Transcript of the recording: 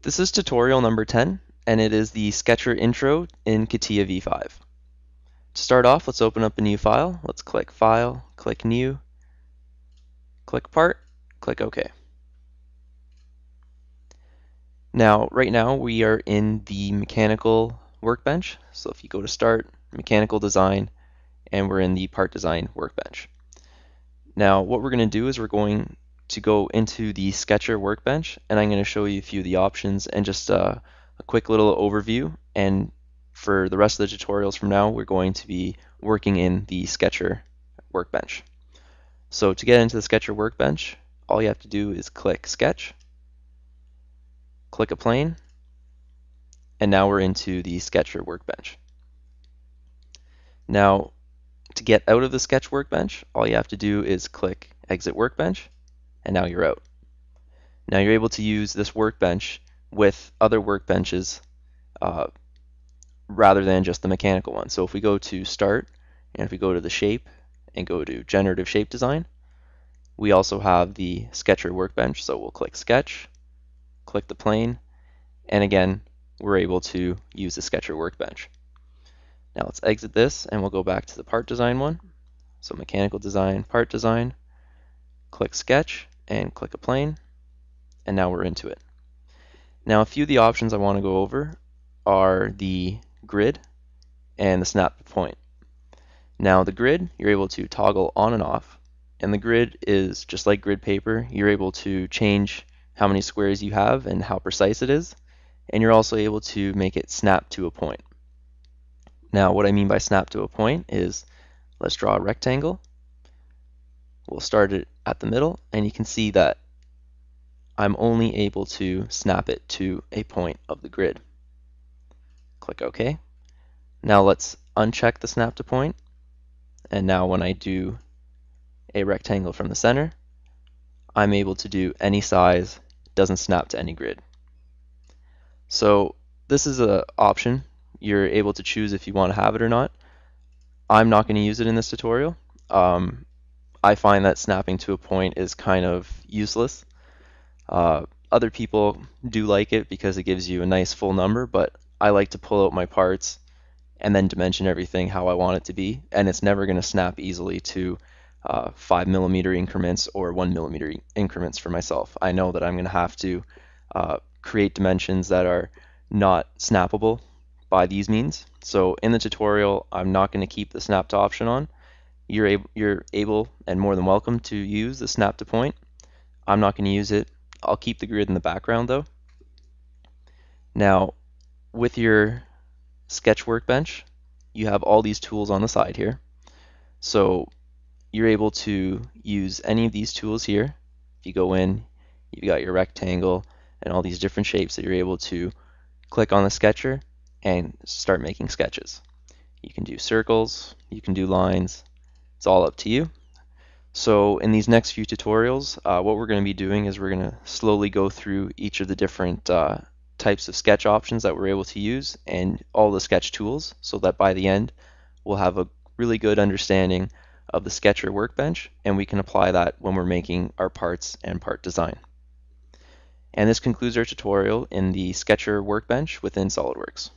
This is tutorial number 10, and it is the Sketcher intro in Catia v5. To start off, let's open up a new file. Let's click File, click New, click Part, click OK. Now, right now, we are in the mechanical workbench. So if you go to Start, Mechanical Design, and we're in the Part Design workbench. Now, what we're going to do is we're going to go into the Sketcher workbench, and I'm going to show you a few of the options and just a quick little overview. And for the rest of the tutorials from now, we're going to be working in the Sketcher workbench. So to get into the Sketcher workbench, all you have to do is click Sketch, click a plane, and now we're into the Sketcher workbench. Now, to get out of the Sketch workbench, all you have to do is click Exit Workbench, and now you're out. Now you're able to use this workbench with other workbenches rather than just the mechanical one. So if we go to Start, and if we go to the Shape, and go to Generative Shape Design, we also have the Sketcher workbench. So we'll click Sketch, click the plane, and again, we're able to use the Sketcher workbench. Now let's exit this, and we'll go back to the Part Design one. So Mechanical Design, Part Design, click Sketch, and click a plane, and now we're into it. Now a few of the options I want to go over are the grid and the snap to point. Now the grid, you're able to toggle on and off, and the grid is just like grid paper. You're able to change how many squares you have and how precise it is, and you're also able to make it snap to a point. Now what I mean by snap to a point is, let's draw a rectangle. We'll start it at the middle, and you can see that I'm only able to snap it to a point of the grid. Click OK. Now let's uncheck the snap to point, and now when I do a rectangle from the center, I'm able to do any size, doesn't snap to any grid. So this is an option. You're able to choose if you want to have it or not. I'm not going to use it in this tutorial. I find that snapping to a point is kind of useless. Other people do like it because it gives you a nice full number, but I like to pull out my parts and then dimension everything how I want it to be, and it's never going to snap easily to 5mm increments or 1mm increments for myself. I know that I'm going to have to create dimensions that are not snappable by these means. So in the tutorial, I'm not going to keep the snap to option on. You're able and more than welcome to use the snap to point. I'm not going to use it. I'll keep the grid in the background though. Now, with your Sketch workbench, you have all these tools on the side here. So you're able to use any of these tools here. If you go in, you've got your rectangle and all these different shapes that you're able to click on the Sketcher and start making sketches. You can do circles, you can do lines, it's all up to you. So in these next few tutorials, what we're going to be doing is we're going to slowly go through each of the different types of sketch options that we're able to use and all the sketch tools, so that by the end we'll have a really good understanding of the Sketcher workbench, and we can apply that when we're making our parts and part design. And this concludes our tutorial in the Sketcher workbench within SOLIDWORKS.